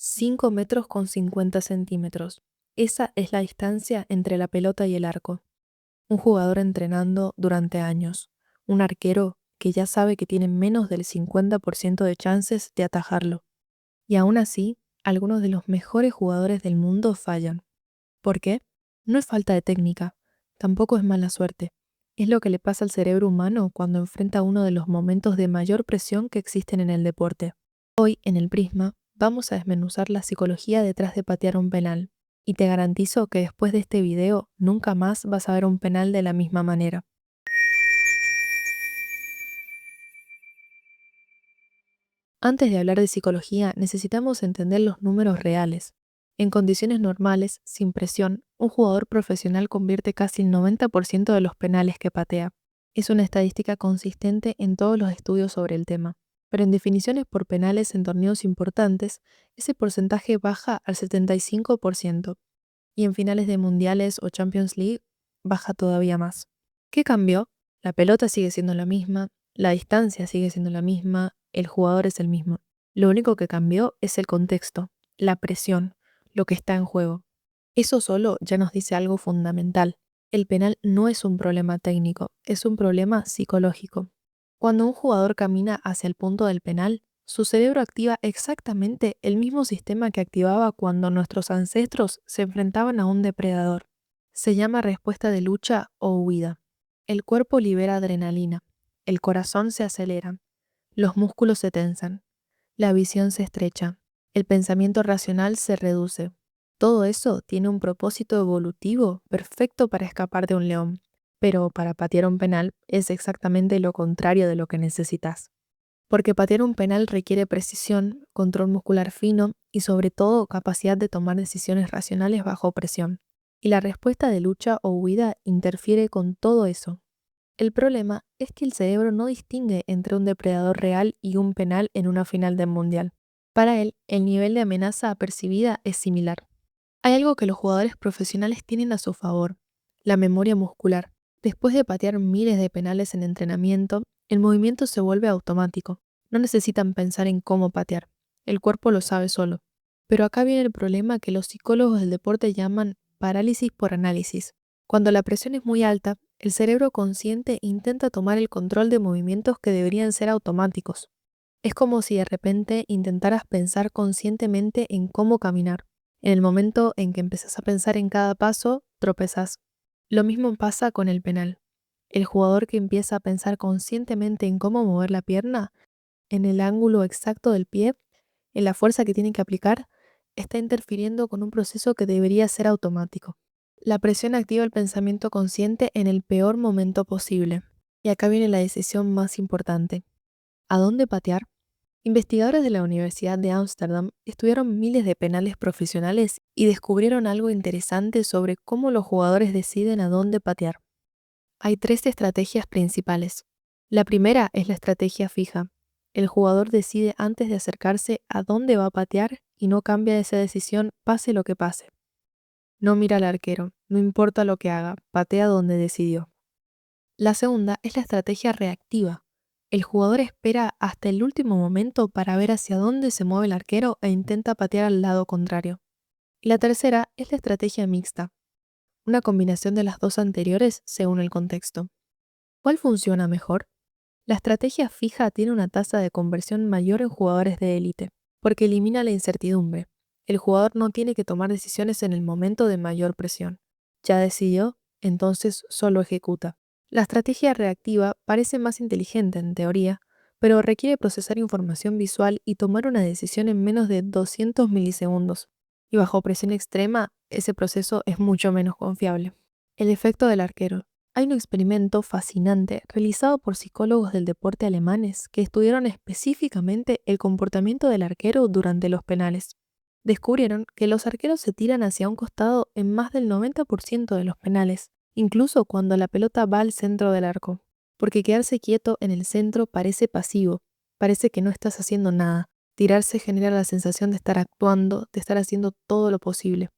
5 metros con 50 centímetros. Esa es la distancia entre la pelota y el arco. Un jugador entrenando durante años. Un arquero que ya sabe que tiene menos del 50% de chances de atajarlo. Y aún así, algunos de los mejores jugadores del mundo fallan. ¿Por qué? No es falta de técnica, tampoco es mala suerte. Es lo que le pasa al cerebro humano cuando enfrenta uno de los momentos de mayor presión que existen en el deporte. Hoy, en el Prisma, vamos a desmenuzar la psicología detrás de patear un penal. Y te garantizo que después de este video nunca más vas a ver un penal de la misma manera. Antes de hablar de psicología, necesitamos entender los números reales. En condiciones normales, sin presión, un jugador profesional convierte casi el 90% de los penales que patea. Es una estadística consistente en todos los estudios sobre el tema. Pero en definiciones por penales en torneos importantes, ese porcentaje baja al 75%. Y en finales de mundiales o Champions League, baja todavía más. ¿Qué cambió? La pelota sigue siendo la misma, la distancia sigue siendo la misma, el jugador es el mismo. Lo único que cambió es el contexto, la presión, lo que está en juego. Eso solo ya nos dice algo fundamental. El penal no es un problema técnico, es un problema psicológico. Cuando un jugador camina hacia el punto del penal, su cerebro activa exactamente el mismo sistema que activaba cuando nuestros ancestros se enfrentaban a un depredador. Se llama respuesta de lucha o huida. El cuerpo libera adrenalina, el corazón se acelera, los músculos se tensan, la visión se estrecha, el pensamiento racional se reduce. Todo eso tiene un propósito evolutivo perfecto para escapar de un león, pero para patear un penal es exactamente lo contrario de lo que necesitas. Porque patear un penal requiere precisión, control muscular fino y sobre todo capacidad de tomar decisiones racionales bajo presión. Y la respuesta de lucha o huida interfiere con todo eso. El problema es que el cerebro no distingue entre un depredador real y un penal en una final del mundial. Para él, el nivel de amenaza percibida es similar. Hay algo que los jugadores profesionales tienen a su favor: la memoria muscular. Después de patear miles de penales en entrenamiento, el movimiento se vuelve automático. No necesitan pensar en cómo patear. El cuerpo lo sabe solo. Pero acá viene el problema que los psicólogos del deporte llaman parálisis por análisis. Cuando la presión es muy alta, el cerebro consciente intenta tomar el control de movimientos que deberían ser automáticos. Es como si de repente intentaras pensar conscientemente en cómo caminar. En el momento en que empezás a pensar en cada paso, tropezás. Lo mismo pasa con el penal. El jugador que empieza a pensar conscientemente en cómo mover la pierna, en el ángulo exacto del pie, en la fuerza que tiene que aplicar, está interfiriendo con un proceso que debería ser automático. La presión activa el pensamiento consciente en el peor momento posible. Y acá viene la decisión más importante. ¿A dónde patear? Investigadores de la Universidad de Ámsterdam estudiaron miles de penales profesionales y descubrieron algo interesante sobre cómo los jugadores deciden a dónde patear. Hay tres estrategias principales. La primera es la estrategia fija. El jugador decide antes de acercarse a dónde va a patear y no cambia esa decisión pase lo que pase. No mira al arquero, no importa lo que haga, patea donde decidió. La segunda es la estrategia reactiva. El jugador espera hasta el último momento para ver hacia dónde se mueve el arquero e intenta patear al lado contrario. Y la tercera es la estrategia mixta, una combinación de las dos anteriores según el contexto. ¿Cuál funciona mejor? La estrategia fija tiene una tasa de conversión mayor en jugadores de élite, porque elimina la incertidumbre. El jugador no tiene que tomar decisiones en el momento de mayor presión. Ya decidió, entonces solo ejecuta. La estrategia reactiva parece más inteligente en teoría, pero requiere procesar información visual y tomar una decisión en menos de 200 milisegundos. Y bajo presión extrema, ese proceso es mucho menos confiable. El efecto del arquero. Hay un experimento fascinante realizado por psicólogos del deporte alemanes que estudiaron específicamente el comportamiento del arquero durante los penales. Descubrieron que los arqueros se tiran hacia un costado en más del 90% de los penales, incluso cuando la pelota va al centro del arco, porque quedarse quieto en el centro parece pasivo, parece que no estás haciendo nada. Tirarse genera la sensación de estar actuando, de estar haciendo todo lo posible.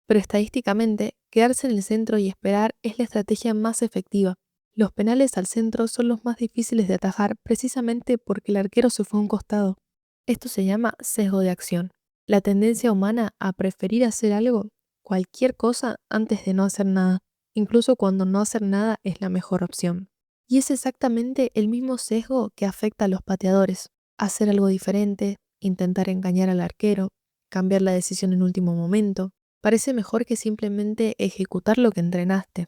Pero estadísticamente, quedarse en el centro y esperar es la estrategia más efectiva. Los penales al centro son los más difíciles de atajar precisamente porque el arquero se fue a un costado. Esto se llama sesgo de acción. La tendencia humana a preferir hacer algo, cualquier cosa, antes de no hacer nada, incluso cuando no hacer nada es la mejor opción. Y es exactamente el mismo sesgo que afecta a los pateadores. Hacer algo diferente, intentar engañar al arquero, cambiar la decisión en último momento, parece mejor que simplemente ejecutar lo que entrenaste.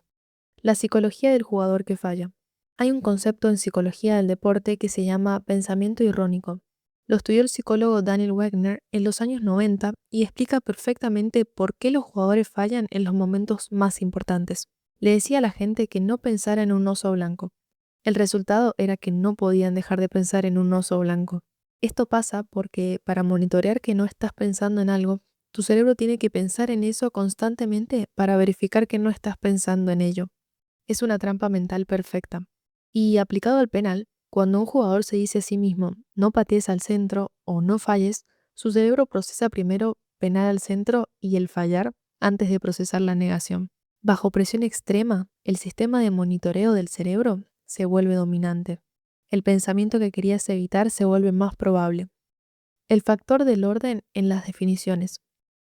La psicología del jugador que falla. Hay un concepto en psicología del deporte que se llama pensamiento irónico. Lo estudió el psicólogo Daniel Wegner en los años 90 y explica perfectamente por qué los jugadores fallan en los momentos más importantes. Le decía a la gente que no pensara en un oso blanco. El resultado era que no podían dejar de pensar en un oso blanco. Esto pasa porque para monitorear que no estás pensando en algo, tu cerebro tiene que pensar en eso constantemente para verificar que no estás pensando en ello. Es una trampa mental perfecta. Y aplicado al penal, cuando un jugador se dice a sí mismo, no patees al centro o no falles, su cerebro procesa primero penal al centro y el fallar antes de procesar la negación. Bajo presión extrema, el sistema de monitoreo del cerebro se vuelve dominante. El pensamiento que querías evitar se vuelve más probable. El factor del orden en las definiciones.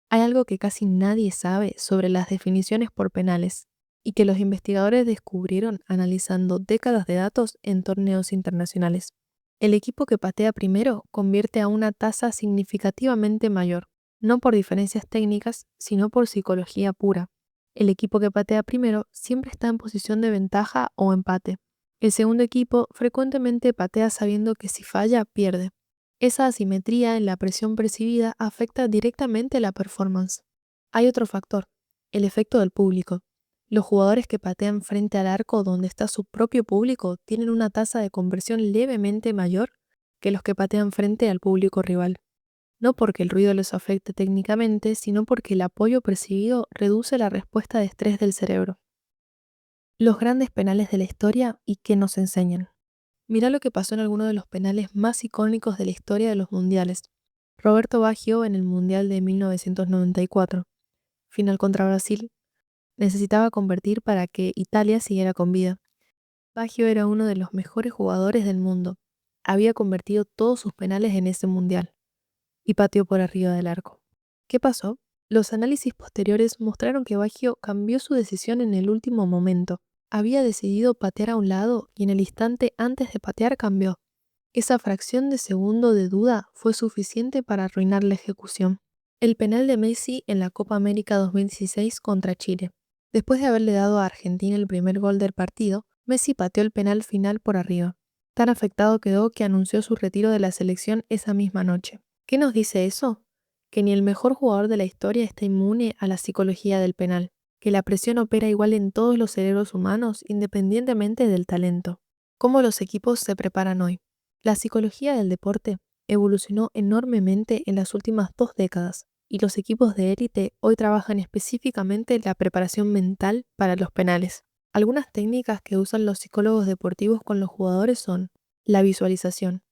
Hay algo que casi nadie sabe sobre las definiciones por penales y que los investigadores descubrieron analizando décadas de datos en torneos internacionales. El equipo que patea primero convierte a una tasa significativamente mayor, no por diferencias técnicas, sino por psicología pura. El equipo que patea primero siempre está en posición de ventaja o empate. El segundo equipo frecuentemente patea sabiendo que si falla, pierde. Esa asimetría en la presión percibida afecta directamente la performance. Hay otro factor, el efecto del público. Los jugadores que patean frente al arco donde está su propio público tienen una tasa de conversión levemente mayor que los que patean frente al público rival. No porque el ruido les afecte técnicamente, sino porque el apoyo percibido reduce la respuesta de estrés del cerebro. Los grandes penales de la historia y qué nos enseñan. Mirá lo que pasó en alguno de los penales más icónicos de la historia de los mundiales. Roberto Baggio en el Mundial de 1994, final contra Brasil, necesitaba convertir para que Italia siguiera con vida. Baggio era uno de los mejores jugadores del mundo. Había convertido todos sus penales en ese mundial y pateó por arriba del arco. ¿Qué pasó? Los análisis posteriores mostraron que Baggio cambió su decisión en el último momento. Había decidido patear a un lado y en el instante antes de patear cambió. Esa fracción de segundo de duda fue suficiente para arruinar la ejecución. El penal de Messi en la Copa América 2016 contra Chile. Después de haberle dado a Argentina el primer gol del partido, Messi pateó el penal final por arriba. Tan afectado quedó que anunció su retiro de la selección esa misma noche. ¿Qué nos dice eso? Que ni el mejor jugador de la historia está inmune a la psicología del penal, que la presión opera igual en todos los cerebros humanos independientemente del talento. ¿Cómo los equipos se preparan hoy? La psicología del deporte evolucionó enormemente en las últimas 2 décadas y los equipos de élite hoy trabajan específicamente la preparación mental para los penales. Algunas técnicas que usan los psicólogos deportivos con los jugadores son la visualización.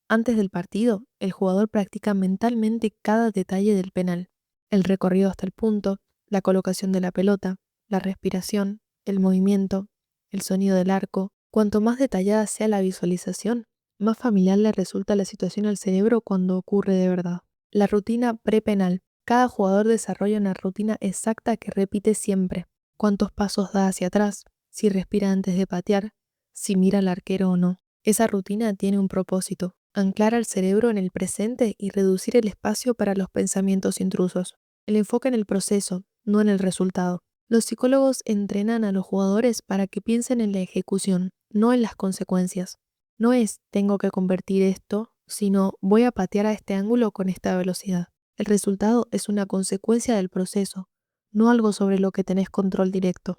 Antes del partido, el jugador practica mentalmente cada detalle del penal, el recorrido hasta el punto, la colocación de la pelota, la respiración, el movimiento, el sonido del arco. Cuanto más detallada sea la visualización, más familiar le resulta la situación al cerebro cuando ocurre de verdad. La rutina prepenal. Cada jugador desarrolla una rutina exacta que repite siempre. Cuántos pasos da hacia atrás, si respira antes de patear, si mira al arquero o no. Esa rutina tiene un propósito: anclar al cerebro en el presente y reducir el espacio para los pensamientos intrusos. El enfoque en el proceso, no en el resultado. Los psicólogos entrenan a los jugadores para que piensen en la ejecución, no en las consecuencias. No es tengo que convertir esto, sino voy a patear a este ángulo con esta velocidad. El resultado es una consecuencia del proceso, no algo sobre lo que tenés control directo.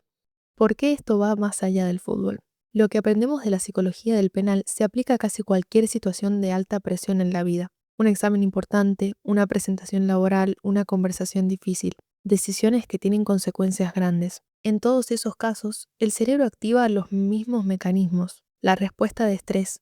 ¿Por qué esto va más allá del fútbol? Lo que aprendemos de la psicología del penal se aplica a casi cualquier situación de alta presión en la vida. Un examen importante, una presentación laboral, una conversación difícil, decisiones que tienen consecuencias grandes. En todos esos casos, el cerebro activa los mismos mecanismos: la respuesta de estrés,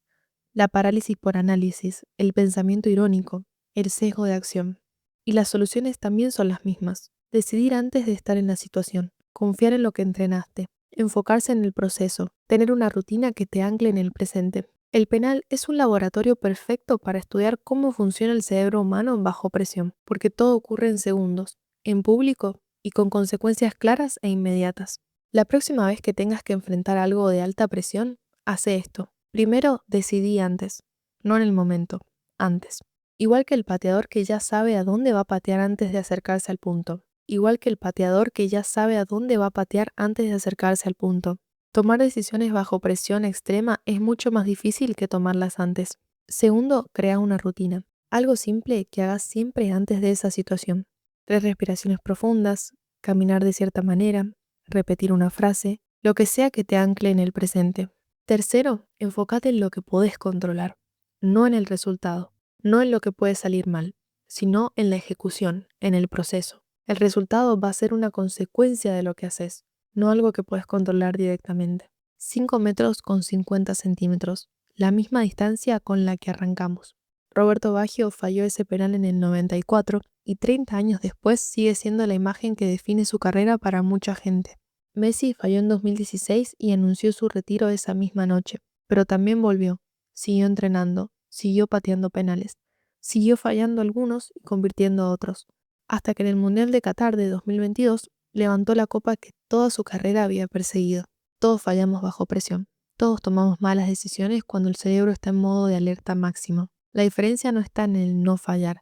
la parálisis por análisis, el pensamiento irónico, el sesgo de acción. Y las soluciones también son las mismas: decidir antes de estar en la situación, confiar en lo que entrenaste, enfocarse en el proceso, tener una rutina que te ancle en el presente. El penal es un laboratorio perfecto para estudiar cómo funciona el cerebro humano bajo presión, porque todo ocurre en segundos, en público y con consecuencias claras e inmediatas. La próxima vez que tengas que enfrentar algo de alta presión, hace esto. Primero, decidí antes, no en el momento, antes. Igual que el pateador que ya sabe a dónde va a patear antes de acercarse al punto. Igual que el pateador que ya sabe a dónde va a patear antes de acercarse al punto. Tomar decisiones bajo presión extrema es mucho más difícil que tomarlas antes. Segundo, crea una rutina. Algo simple que hagas siempre antes de esa situación. 3 respiraciones profundas, caminar de cierta manera, repetir una frase, lo que sea que te ancle en el presente. Tercero, enfócate en lo que podés controlar, no en el resultado, no en lo que puede salir mal, sino en la ejecución, en el proceso. El resultado va a ser una consecuencia de lo que haces, no algo que puedes controlar directamente. 5 metros con 50 centímetros, la misma distancia con la que arrancamos. Roberto Baggio falló ese penal en el 94 y 30 años después sigue siendo la imagen que define su carrera para mucha gente. Messi falló en 2016 y anunció su retiro esa misma noche, pero también volvió, siguió entrenando, siguió pateando penales, siguió fallando algunos y convirtiendo a otros, hasta que en el Mundial de Qatar de 2022 levantó la copa que toda su carrera había perseguido. Todos fallamos bajo presión, todos tomamos malas decisiones cuando el cerebro está en modo de alerta máximo. La diferencia no está en el no fallar,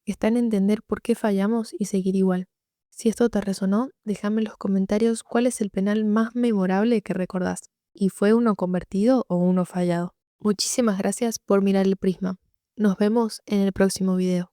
está en entender por qué fallamos y seguir igual. Si esto te resonó, déjame en los comentarios cuál es el penal más memorable que recordás. ¿Y fue uno convertido o uno fallado? Muchísimas gracias por mirar el Prisma. Nos vemos en el próximo video.